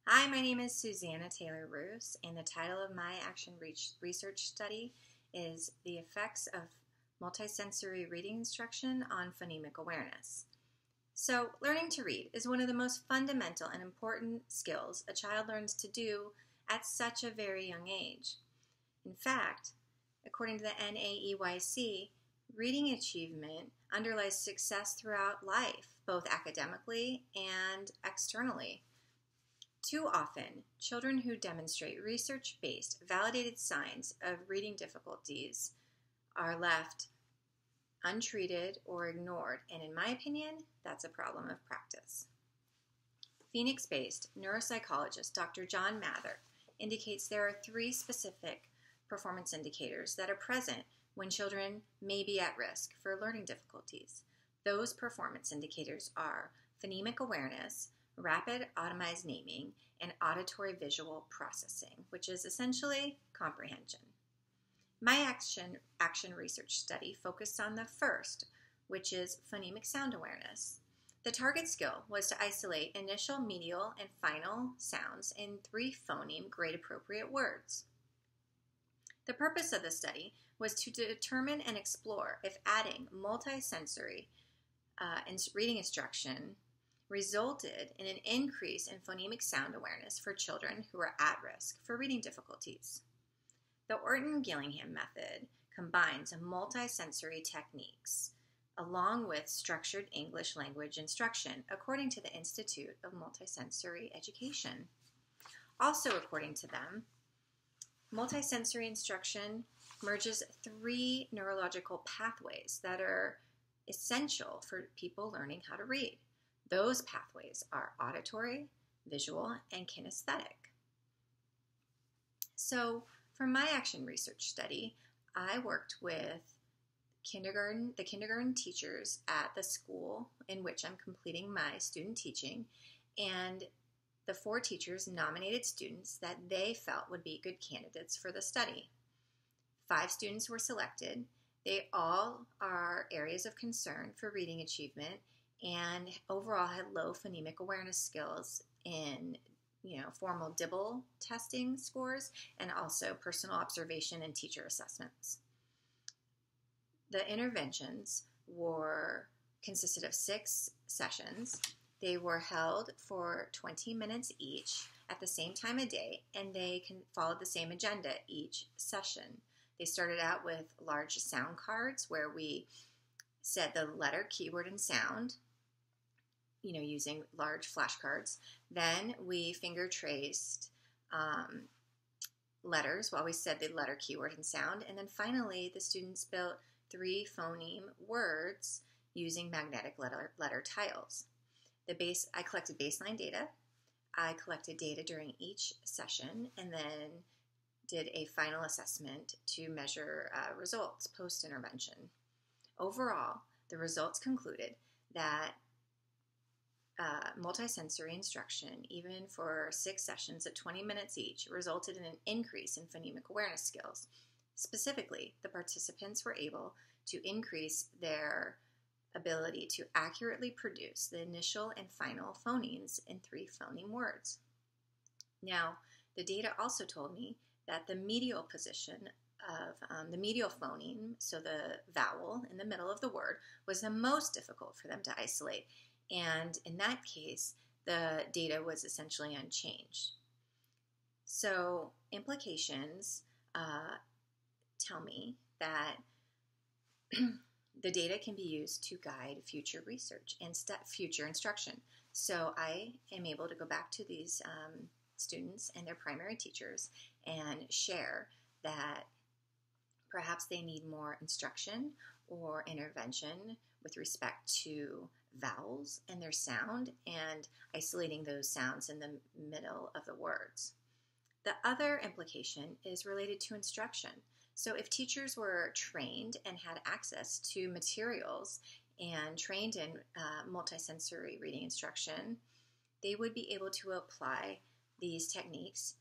Hi, my name is Susanna Taylor Roos, and the title of my action research study is The Effects of Multisensory Reading Instruction on Phonemic Awareness. So, learning to read is one of the most fundamental and important skills a child learns to do at such a very young age. In fact, according to the NAEYC, reading achievement underlies success throughout life, both academically and externally. Too often, children who demonstrate research-based, validated signs of reading difficulties are left untreated or ignored, and in my opinion, that's a problem of practice. Phoenix-based neuropsychologist Dr. John Mather indicates there are 3 specific performance indicators that are present when children may be at risk for learning difficulties. Those performance indicators are phonemic awareness, rapid automized naming, and auditory visual processing, which is essentially comprehension. My action research study focused on the first, which is phonemic sound awareness. The target skill was to isolate initial, medial, and final sounds in 3 phoneme grade-appropriate words. The purpose of the study was to determine and explore if adding multisensory reading instruction resulted in an increase in phonemic sound awareness for children who are at risk for reading difficulties. The Orton-Gillingham method combines multisensory techniques along with structured English language instruction, according to the Institute of Multisensory Education. Also, according to them, multisensory instruction merges 3 neurological pathways that are essential for people learning how to read. Those pathways are auditory, visual, and kinesthetic. So, for my action research study, I worked with the kindergarten teachers at the school in which I'm completing my student teaching, and the 4 teachers nominated students that they felt would be good candidates for the study. 5 students were selected. They all are areas of concern for reading achievement and overall had low phonemic awareness skills in formal DIBEL testing scores and also personal observation and teacher assessments. The interventions consisted of 6 sessions. They were held for 20 minutes each at the same time of day, and they followed the same agenda each session. They started out with large sound cards where we said the letter, keyword, and sound, using large flashcards. Then we finger traced letters while we said the letter, keyword, and sound. And then finally, the students built 3 phoneme words using magnetic letter tiles. I collected baseline data. I collected data during each session and then did a final assessment to measure results post-intervention. Overall, the results concluded that multisensory instruction, even for 6 sessions at 20 minutes each, resulted in an increase in phonemic awareness skills. Specifically, the participants were able to increase their ability to accurately produce the initial and final phonemes in 3 phoneme words. Now, the data also told me that the medial position of the medial phoneme, so the vowel in the middle of the word, was the most difficult for them to isolate. And in that case, the data was essentially unchanged. So implications tell me that the data can be used to guide future research and future instruction. So I am able to go back to these students and their primary teachers and share that perhaps they need more instruction or intervention with respect to vowels and their sound and isolating those sounds in the middle of the words. The other implication is related to instruction. So if teachers were trained and had access to materials and trained in multisensory reading instruction, they would be able to apply these techniques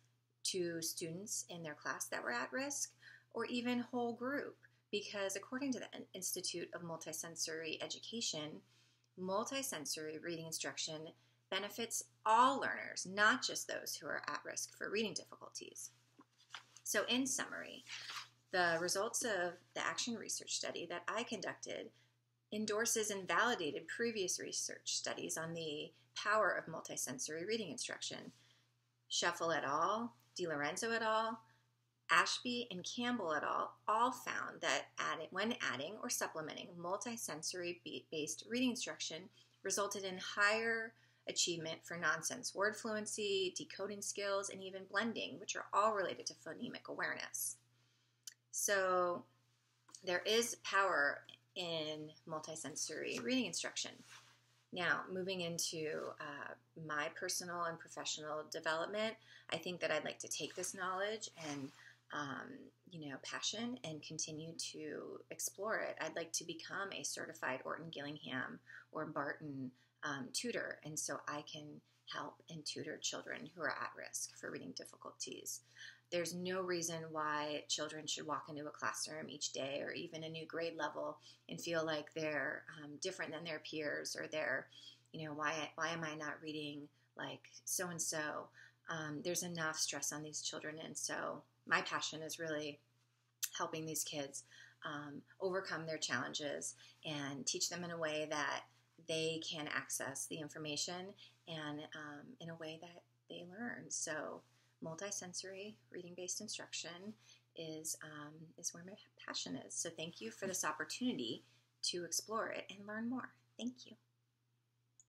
to students in their class that were at risk or even whole group, because according to the Institute of Multisensory Education, multisensory reading instruction benefits all learners, not just those who are at risk for reading difficulties. So in summary, the results of the Action Research Study that I conducted endorses and validated previous research studies on the power of multisensory reading instruction. Shuffle et al., DiLorenzo et al., Ashby and Campbell et al. All found that when adding or supplementing multisensory-based reading instruction resulted in higher achievement for nonsense word fluency, decoding skills, and even blending, which are all related to phonemic awareness. So there is power in multisensory reading instruction. Now, moving into my personal and professional development, I think that I'd like to take this knowledge and passion and continue to explore it. I'd like to become a certified Orton Gillingham or Barton tutor, and so I can help and tutor children who are at risk for reading difficulties. There's no reason why children should walk into a classroom each day or even a new grade level and feel like they're different than their peers, or they're, why am I not reading like so-and-so? There's enough stress on these children, and so my passion is really helping these kids overcome their challenges and teach them in a way that they can access the information and in a way that they learn. So multisensory reading-based instruction is where my passion is. So thank you for this opportunity to explore it and learn more. Thank you.